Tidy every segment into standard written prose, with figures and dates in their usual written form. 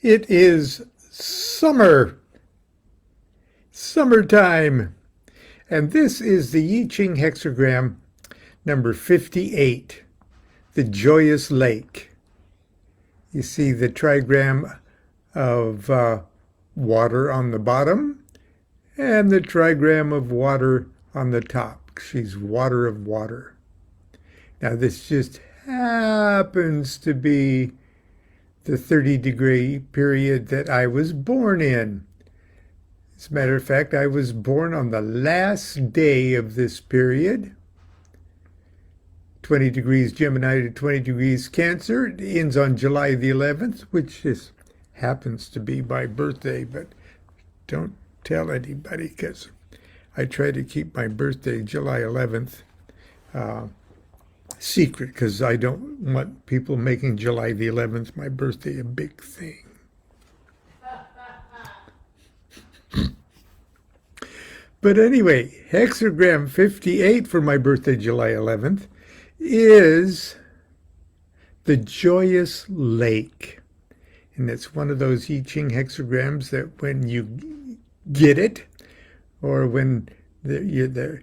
It is summertime. And this is the I Ching hexagram number 58, the Joyous Lake. You see the trigram of water on the bottom and the trigram of water on the top. She's water of water. Now this just happens to be the 30-degree period that I was born in. As a matter of fact, I was born on the last day of this period. 20 degrees Gemini to 20 degrees Cancer. It ends on July the 11th, which just happens to be my birthday, but don't tell anybody because I try to keep my birthday, July 11th, secret because I don't want people making July the 11th, my birthday, a big thing. But anyway, hexagram 58 for my birthday, July 11th, is the Joyous Lake. And it's one of those I Ching hexagrams that when you get it, or when the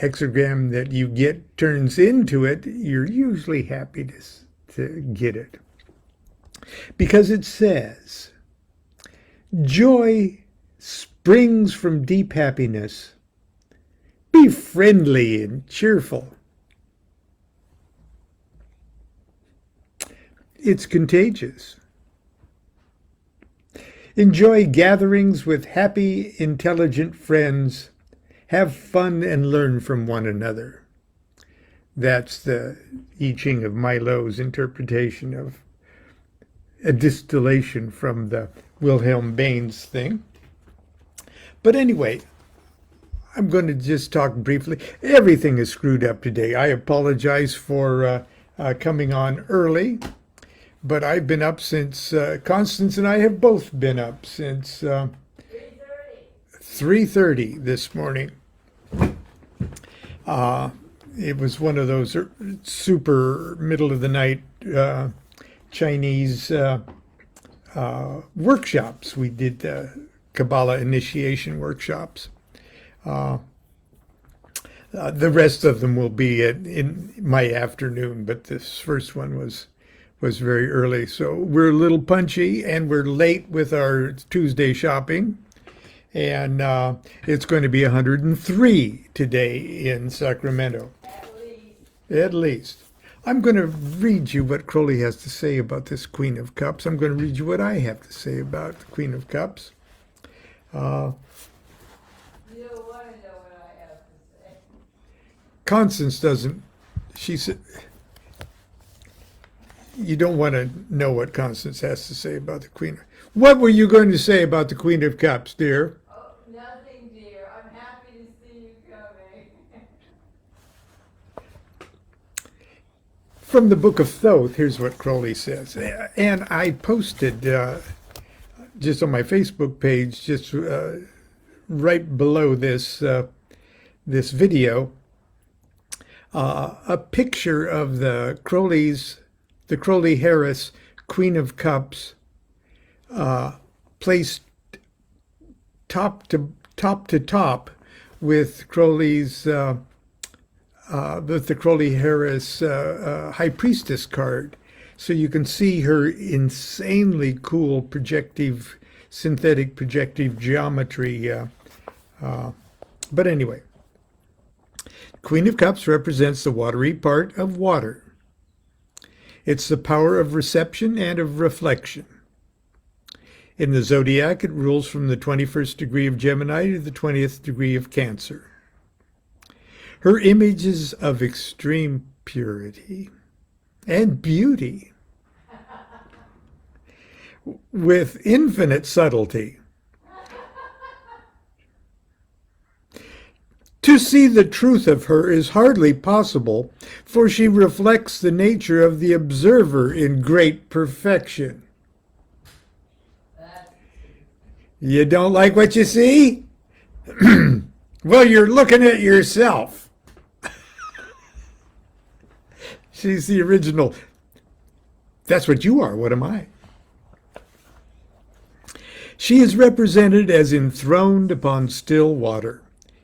hexagram that you get turns into it, you're usually happy to get it. Because it says, joy springs from deep happiness. Be friendly and cheerful. It's contagious. Enjoy gatherings with happy, intelligent friends. Have fun and learn from one another. That's the I Ching of Milo's interpretation of a distillation from the Wilhelm Baines thing. But anyway, I'm going to just talk briefly. Everything is screwed up today. I apologize for coming on early, but I've been up since, Constance and I have both been up since 3:30 this morning. It was one of those super middle of the night Chinese workshops. We did Kabbalah initiation workshops. The rest of them will be in my afternoon, but this first one was very early. So we're a little punchy and we're late with our Tuesday shopping. And it's going to be 103 today in Sacramento. At least. I'm going to read you what Crowley has to say about this Queen of Cups. I'm going to read you what I have to say about the Queen of Cups. You don't want to know what I have to say. Constance doesn't. She said, you don't want to know what Constance has to say about the Queen. What were you going to say about the Queen of Cups, dear? Oh, nothing, dear. I'm happy to see you coming. From the Book of Thoth, here's what Crowley says. And I posted just on my Facebook page, just right below this this video, a picture of the Crowley-Harris Queen of Cups, placed top to top with Crowley's with the Crowley-Harris High Priestess card. So you can see her insanely cool synthetic projective geometry. But anyway, Queen of Cups represents the watery part of water. It's the power of reception and of reflection. In the zodiac, it rules from the 21st degree of Gemini to the 20th degree of Cancer. Her image is of extreme purity and beauty, with infinite subtlety. To see the truth of her is hardly possible, for she reflects the nature of the observer in great perfection. You don't like what you see? Well, you're looking at yourself. She's the original. That's what you are. What am I? She is represented as enthroned upon still water.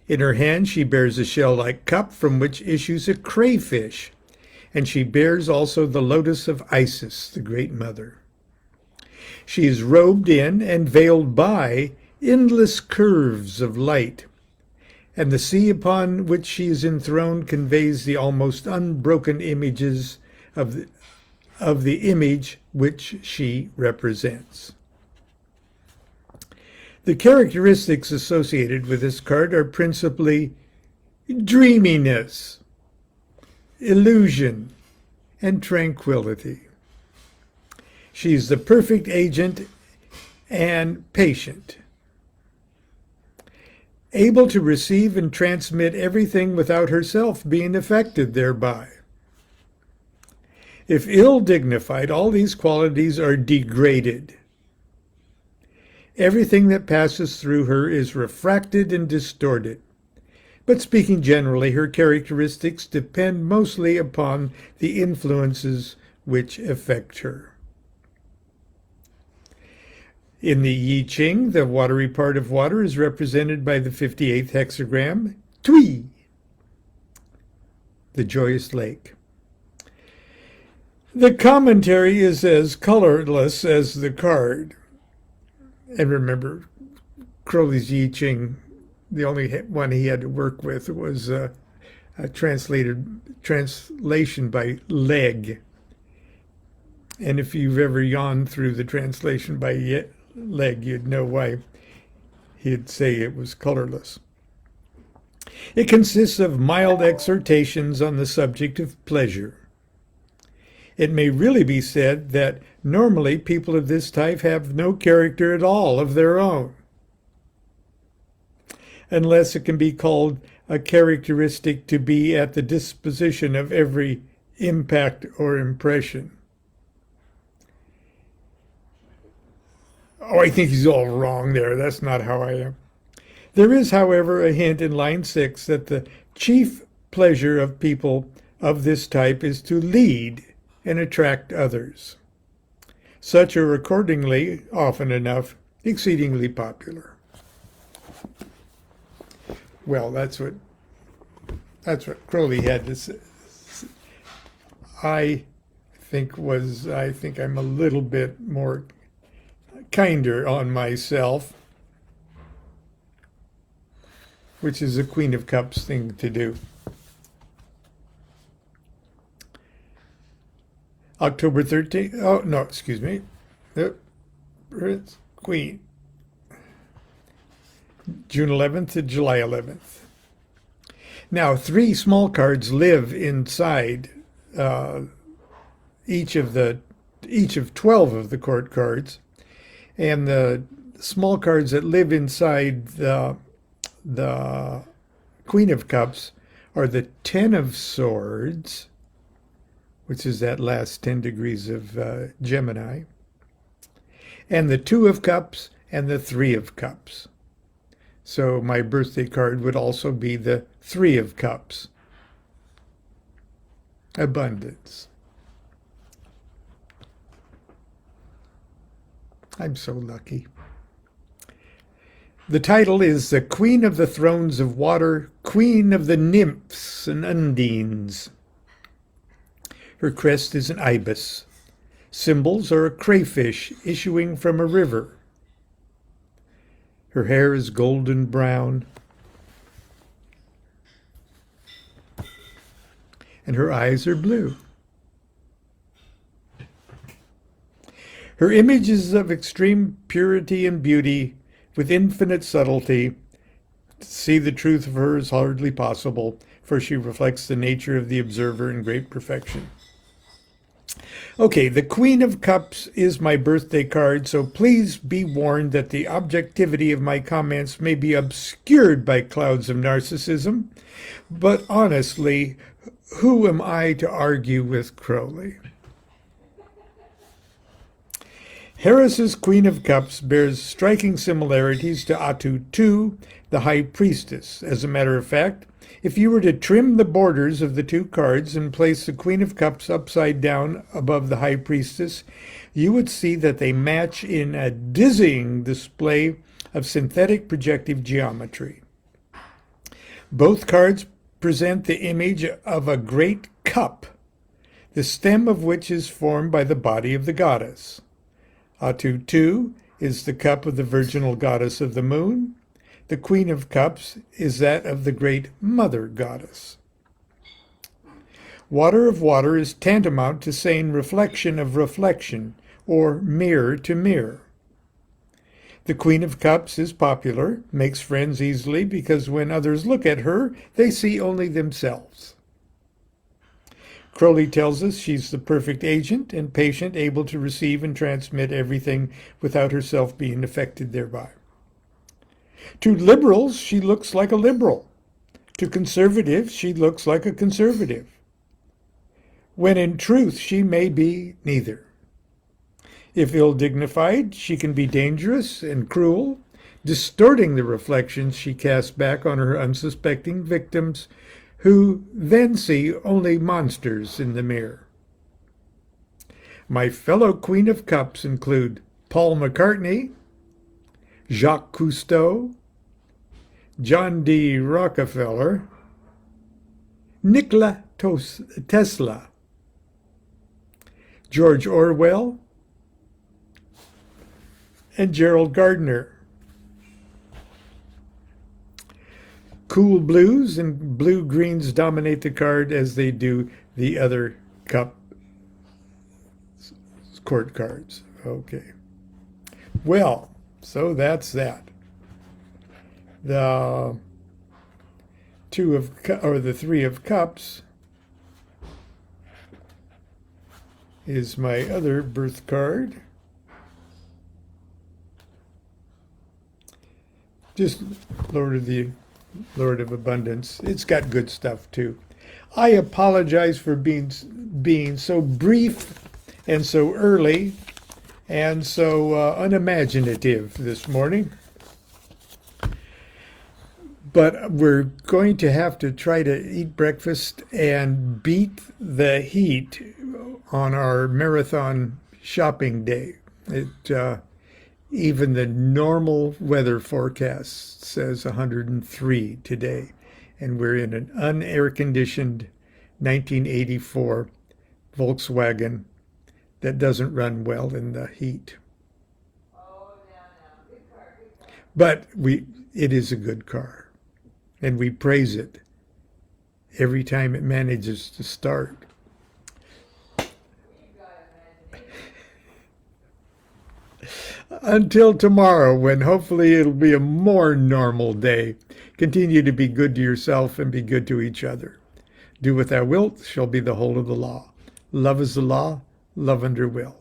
In her hand she bears a shell-like cup from which issues a crayfish, and she bears also the lotus of Isis, the Great Mother. She is robed in and veiled by endless curves of light, and the sea upon which she is enthroned conveys the almost unbroken images of the image which she represents. The characteristics associated with this card are principally dreaminess, illusion, and tranquility. She's the perfect agent and patient, able to receive and transmit everything without herself being affected thereby. If ill-dignified, all these qualities are degraded. Everything that passes through her is refracted and distorted. But speaking generally, her characteristics depend mostly upon the influences which affect her. In the I Ching, the watery part of water is represented by the 58th hexagram, Tui, the joyous lake. The commentary is as colorless as the card. And remember, Crowley's I Ching, the only one he had to work with was a translation by Leg. And if you've ever yawned through the translation by Leg, you'd know why he'd say it was colorless. It consists of mild exhortations on the subject of pleasure. It may really be said that normally people of this type have no character at all of their own, unless it can be called a characteristic to be at the disposition of every impact or impression. Oh, I think he's all wrong there. That's not how I am. There is, however, a hint in line 6 that the chief pleasure of people of this type is to lead and attract others. Such are accordingly, often enough, exceedingly popular. Well, that's what Crowley had to say. I think I'm a little bit more kinder on myself, which is a Queen of Cups thing to do. October 13th. Oh, no, excuse me. It's Queen. June 11th to July 11th. Now, 3 small cards live inside each of 12 of the court cards, and the small cards that live inside the Queen of Cups are the 10 of Swords, which is that last 10 degrees of Gemini, and the 2 of Cups and the 3 of Cups. So my birthday card would also be the 3 of Cups. Abundance. I'm so lucky. The title is The Queen of the Thrones of Water, Queen of the Nymphs and Undines. Her crest is an ibis. Symbols are a crayfish issuing from a river. Her hair is golden brown, and her eyes are blue. Her image is of extreme purity and beauty, with infinite subtlety. To see the truth of her is hardly possible, for she reflects the nature of the observer in great perfection. Okay, the Queen of Cups is my birthday card, so please be warned that the objectivity of my comments may be obscured by clouds of narcissism. But honestly, who am I to argue with Crowley? Harris's Queen of Cups bears striking similarities to Atu II, the High Priestess. As a matter of fact, if you were to trim the borders of the 2 cards and place the Queen of Cups upside down above the High Priestess, you would see that they match in a dizzying display of synthetic projective geometry. Both cards present the image of a great cup, the stem of which is formed by the body of the goddess. Atu 2 is the cup of the virginal goddess of the moon. The Queen of Cups is that of the great mother goddess. Water of water is tantamount to saying reflection of reflection, or mirror to mirror. The Queen of Cups is popular, makes friends easily, because when others look at her, they see only themselves. Crowley tells us she's the perfect agent and patient, able to receive and transmit everything without herself being affected thereby. To liberals, she looks like a liberal. To conservatives, she looks like a conservative. When in truth, she may be neither. If ill-dignified, she can be dangerous and cruel, distorting the reflections she casts back on her unsuspecting victims, who then see only monsters in the mirror. My fellow Queen of Cups include Paul McCartney, Jacques Cousteau, John D. Rockefeller, Nikola Tesla, George Orwell, and Gerald Gardner. Cool blues and blue greens dominate the card as they do the other cup court cards. Okay. Well, so that's that. The Three of Cups is my other birth card. Just Lord of Abundance. It's got good stuff too. I apologize for being so brief and so early and so unimaginative this morning. But we're going to have to try to eat breakfast and beat the heat on our marathon shopping day. Even the normal weather forecast says 103 today, and we're in an unair-conditioned 1984 Volkswagen that doesn't run well in the heat. But it is a good car, and we praise it every time it manages to start. Until tomorrow, when hopefully it'll be a more normal day. Continue to be good to yourself and be good to each other. Do what thou wilt shall be the whole of the law. Love is the law, love under will.